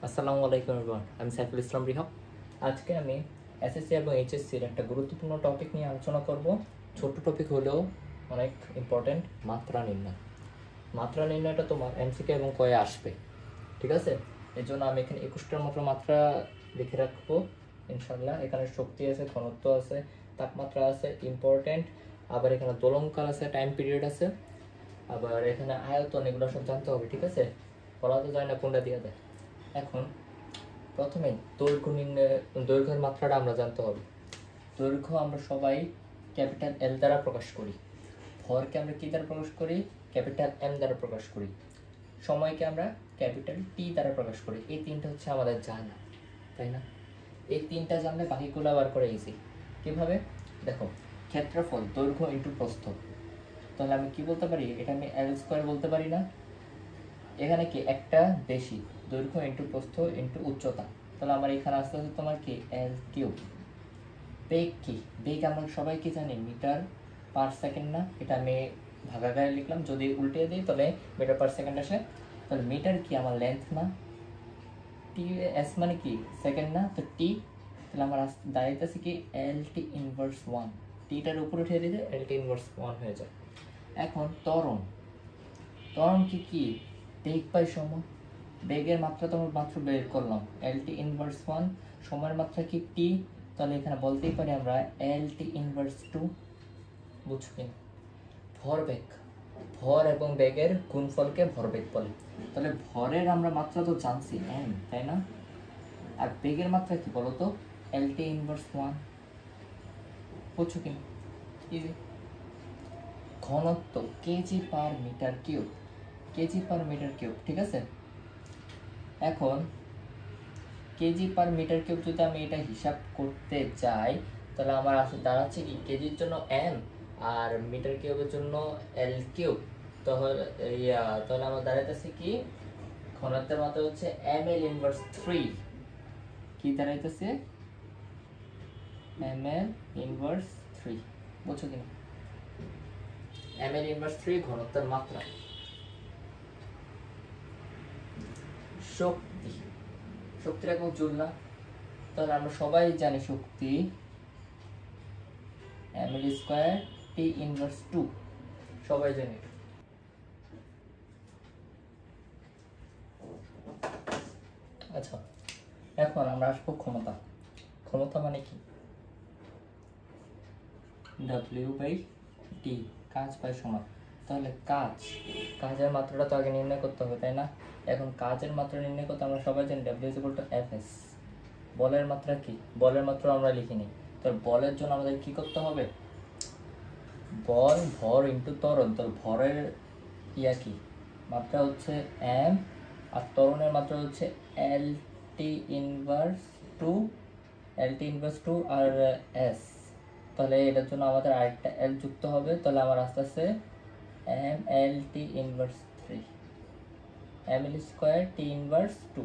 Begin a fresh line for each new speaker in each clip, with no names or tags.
আসসালামু আলাইকুম এভরিওয়ান, আমি সাইফুল ইসলাম রিহাব। আজকে আমি এসএসসি এবং এইচএসসির একটা গুরুত্বপূর্ণ টপিক নিয়ে আলোচনা করব। ছোট টপিক হলেও অনেক ইম্পর্টেন্ট, মাত্রা নির্ণয়। মাত্রা নির্ণয়টা তোমার এমসিকিউ এবং কয়ে আসবে, ঠিক আছে? এর জন্য আমি এখানে 21টার মতো মাত্রা লিখে রাখবো ইনশাল্লাহ। এখানে শক্তি আছে, ঘনত্ব আছে, তাপমাত্রা আছে, ইম্পর্টেন্ট, আবার এখানে দোলনকাল আছে, টাইম পিরিয়ড আছে, আবার এখানে আয়তন, এগুলো সব জানতে হবে, ঠিক আছে? বলা তো যায় না কোনটা দিয়ে দেয়। এখন প্রথমে দৈর্ঘ্যের মাত্রাটা আমরা জানতে হবে। দৈর্ঘ্য আমরা সবাই ক্যাপিটাল এল দ্বারা প্রকাশ করি, ভরকে আমরা কি দ্বারা প্রকাশ করি? ক্যাপিটাল এম দ্বারা প্রকাশ করি, সময়কে আমরা ক্যাপিটাল টি দ্বারা প্রকাশ করি। এই তিনটা হচ্ছে আমাদের জানা, তাই না? এই তিনটা জানলে বাকিগুলো আবার করে ইজি। কীভাবে? দেখো, ক্ষেত্রফল দৈর্ঘ্য ইন্টু প্রস্থ, তাহলে আমি কি বলতে পারি? এটা আমি এল স্কোয়ার বলতে পারি না? এখানে কি একটা বেশি, দৈর্ঘ্য ইন্টু প্রস্থ ইন্টু উচ্চতা, তাহলে আমার এখানে আস্তে আস্তে তোমার কি এল কিউব। বেগ কি? বেগ আমরা সবাই কি জানি? মিটার পার সেকেন্ড না? এটা আমি ভাগাকারে লিখলাম, যদি উল্টে দিই তাহলে মিটার পার সেকেন্ড আসে। তাহলে মিটার কি আমার লেন্থ না? টি এস মানে কি সেকেন্ড না? তো টি, তাহলে আমার দাঁড়াইতেছে কি এল টি ইনভার্স ওয়ান। টিটার উপরে উঠে দিলে এল টি ইনভার্স ওয়ান হয়ে যায়। এখন ত্বরণ, ত্বরণ কি? বেগ বাই সময়। বেগের মাত্রা তো মাত্র বের করলাম, এল টি ইনভার্স ওয়ান, সময়ের মাত্রা কি টি, তাহলে এখানে বলতেই পারি আমরা এল টি ইনভার্স টু। বুঝছো কিনা? ভরবেগ, ভর এবং বেগের গুণফলকে ভরবেগ বলে। তাহলে ভরের আমরা মাত্রা তো জানছি এম, তাই না? আর বেগের মাত্রা কি বলতো? L T inverse one. বুঝছো কিনা? ইজি। ঘনত্ব KG per metre cube, KG per metre cube, ঠিক আছে? এখন কেজি পার মিটার কিউব যদি আমি এটা হিসাব করতে যাই, তাহলে আমার আসলে দাঁড়াচ্ছে কি কেজির জন্য এম আর মিটার কিউবের জন্য এল কিউব। তাহলে আমার দাঁড়াইতেছে কি ঘনত্বের মাত্রা হচ্ছে এম এল ইনভার্স থ্রি। কি দাঁড়াইতেছে? M L inverse three. বুঝছো কিনা? এম এল ইনভার্স থ্রি ঘনত্বের মাত্রা। শক্তি, শক্তির একক জুল না? তাহলে আমরা সবাই জানি শক্তি ML square T inverse two, সবাই জানি। আচ্ছা, এখন আমরা আসবো ক্ষমতা। ক্ষমতা মানে কি? ডাব্লিউ বাই টি, কাজ বাই সময়। তাহলে কাজের মাত্রাটা তো আগে নির্ণয় করতে হবে, তাই না? এখন কাজের মাত্রা নির্ণয় করতে আমরা সবাই জানি W is equal two F S. বলের মাত্রা কি? বলের মাত্রা আমরা লিখিনি। তো বলের জন্য আমাদের কি করতে হবে? বল ভর ইন্টু ত্বরণ। তো ভরের কি মাত্রা হচ্ছে এম, আর ত্বরণের মাত্রা হচ্ছে এল টি ইনভার্স টু, এল টি ইনভার্স টু আর এস। তাহলে এটার জন্য আমাদের আরেকটা এল যুক্ত হবে, তাহলে আমার আস্তে আস্তে M L T inverse three, M L square T inverse two,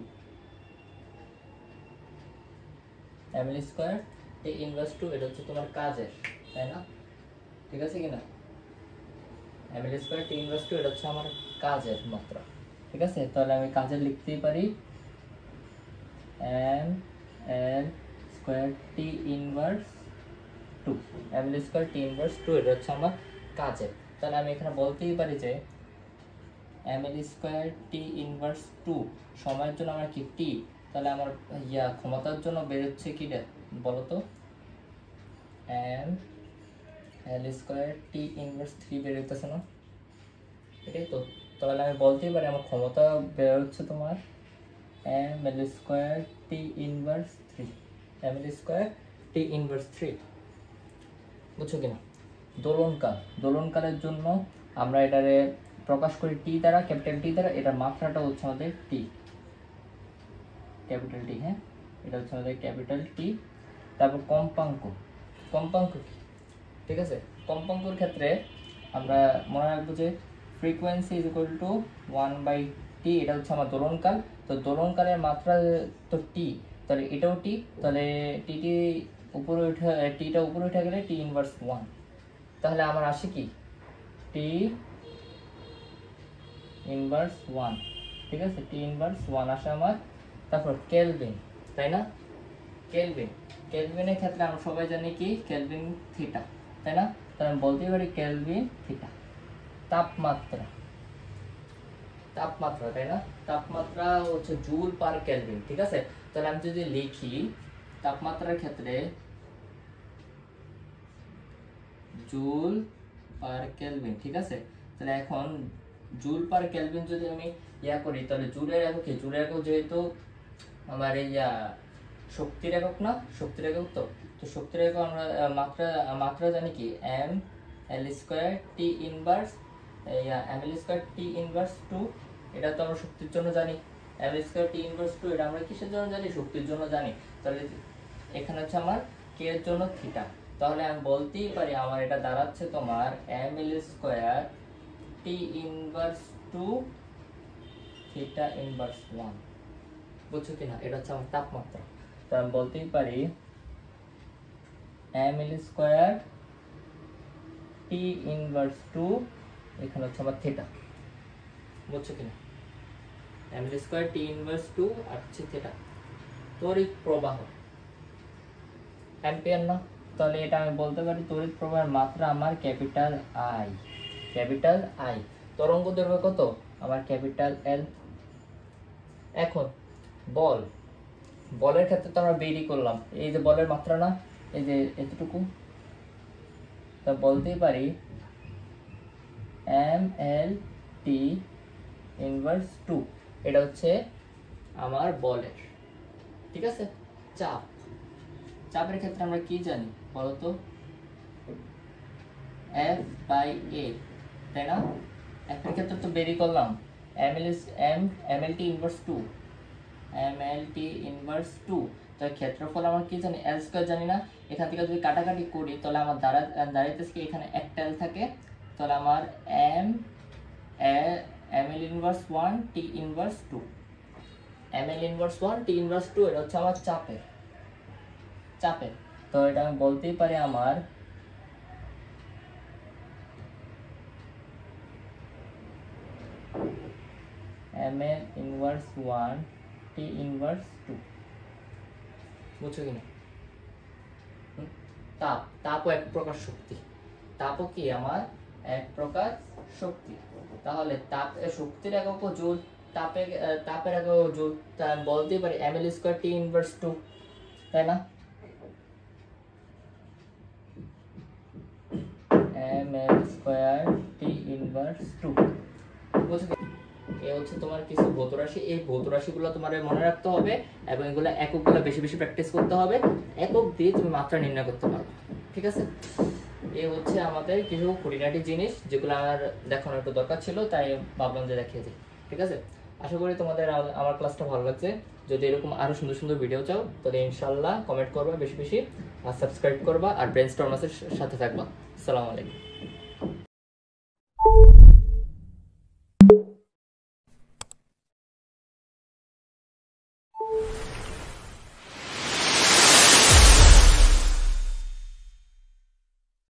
M L square T inverse two. এটা হচ্ছে তোমার কাজের, তাই না? ঠিক আছে কিনা? M L square T inverse two, এটা হচ্ছে আমার কাজের মাত্রা, ঠিক আছে? তাহলে আমি কাজের লিখতেই পারি M L square T inverse two, M L square T inverse two, এটা হচ্ছে আমার কাজের। তাহলে আমি এখানে বলতেই পারি যে M L square T inverse two, সময়ের জন্য আমার কি টি, তাহলে আমার ক্ষমতার জন্য বেরোচ্ছে কি বলতো? M L square T inverse three বেরোতেছে না? এটাই তো। তাহলে আমি বলতেই পারি আমার ক্ষমতা বেরোচ্ছে তোমার M L square T inverse three, M L square T inverse three. বুঝছো কিনা? দোলনকাল, দোলনকালের জন্য আমরা এটারে প্রকাশ করি টি দ্বারা, ক্যাপিটাল টি দ্বারা। এটার মাত্রাটা হচ্ছে আমাদের টি, ক্যাপিটাল টি। হ্যাঁ, এটা হচ্ছে আমাদের ক্যাপিটাল টি। তারপর কম্পাঙ্ক, কম্পাঙ্ক কি? ঠিক আছে, কম্পাঙ্কর ক্ষেত্রে আমরা মনে রাখবো যে frequency is equal to one by T. এটা হচ্ছে আমার দোলনকাল। তো দোলনকালের মাত্রা তো টি, তাহলে এটাও টি, তাহলে টিটি উপরে উঠে, টিটা উপরে উঠে গেলে টি ইনভার্স ওয়ান। তাহলে আমার আসে কি টি ইনভার্স ওয়ান, ঠিক আছে? টি ইনভার্স ওয়ান আসে আমার। তারপর কেলভিন, তাই না? কেলভিন, কেলভিনের ক্ষেত্রে আমরা সবাই জানি কি কেলভিন থিটা, তাই না? তাহলে আমি বলতেই পারি কেলভিন থিটা। তাপমাত্রা, তাপমাত্রা, তাই না? তাপমাত্রা হচ্ছে জুল পার কেলভিন, ঠিক আছে? তাহলে আমি যদি লিখি তাপমাত্রার ক্ষেত্রে জুল পার কেলভিন, ঠিক আছে? তাহলে এখন জুল পার কেলভিন যদি আমি করি, তাহলে জুলের একক কি? জুলের একক যেহেতু আমার এই শক্তির একক না, শক্তির একক তো শক্তির একক আমরা মাত্রা জানি কি M L square T inverse M L square T inverse 2, এটা তো আমরা শক্তির জন্য জানি। M L square T inverse 2 এটা আমরা কিসের জন্য জানি? শক্তির জন্য জানি। তাহলে এখানে হচ্ছে আমার কে এর জন্য থিটা, তাহলে আমি বলতেই পারি আমার এটা দাঁড়াচ্ছে তোমার M L square T inverse 2 theta inverse 1, বুঝছো কিনা? এটা হচ্ছে আমার তাপমাত্রা। তো আমি বলতেই পারি M L square T inverse 2, এখানে হচ্ছে আমার থিটা, বুঝছো কিনা? M L square T inverse 2 আর হচ্ছে থিটা। তড়িৎ প্রবাহ অ্যাম্পিয়ার না, তাহলে এটা আমি বলতে পারি তড়িৎ প্রবাহের মাত্রা আমার ক্যাপিটাল আই, ক্যাপিটাল আই। তরঙ্গ দৈর্ঘ্য কত? আমার ক্যাপিটাল এল। এখন বল, বলের ক্ষেত্রে তো আমরা বেরি করলাম, এই যে বলের মাত্রা না, এই যে এতটুকু, তা বলতেই পারি এম এল টি ইনভার্স 2, এটা হচ্ছে আমার বলের, ঠিক আছে? চাপ, চাপের ক্ষেত্রে আমরা কি জানি বলতো? এফ বাই এ, তাই না? এফ এর ক্ষেত্রে তো বেরি করলাম M L T inverse 2, M L T inverse 2। তো ক্ষেত্রফল আমরা কি জানি? এল স্কয়ার জানি না। এখান থেকে যদি কাটাকাটি করি তাহলে আমার দাঁড়াইতেছে কি এখানে একটা এল থাকে, তাহলে আমার M L inverse 1 T inverse 2, M L inverse 1 T inverse 2, এটা হচ্ছে আমার চাপের, চাপের। তো এটা আমি বলতেই পারি আমার M L inverse 1 T inverse 2, বুঝছো কিনা? তাপ, তাপও এক প্রকার শক্তি, তাপও কি আমার এক প্রকার শক্তি। তাহলে তাপ শক্তির একক জুল, তাপের একক জুল, তা আমি বলতেই পারি M L square T inverse 2, তাই না? M L square T inverse 2, বুঝছো? এই হচ্ছে তোমার কিছু ভৌত রাশি, এই ভৌত রাশিগুলো তোমার মনে রাখতে হবে এবং এগুলো এককগুলো বেশি বেশি প্র্যাকটিস করতে হবে, একক দিয়ে তুমি মাত্রা নির্ণয় করতে পারবে, ঠিক আছে? এই হচ্ছে আমাদের কিছু খুঁটিনাটি জিনিস যেগুলো আমার দেখানোর একটু দরকার ছিল, তাই ভাবলাম যে দেখিয়ে দিই, ঠিক আছে? আশা করি তোমাদের আমার ক্লাসটা ভালো লাগছে। যদি এরকম আরো সুন্দর সুন্দর ভিডিও চাও তাহলে ইনশাল্লাহ কমেন্ট করবা বেশি বেশি, আর সাবস্ক্রাইব করবা, আর ব্রেনস্টর্মাসের সাথে থাকবা। আসসালামু আলাইকুম।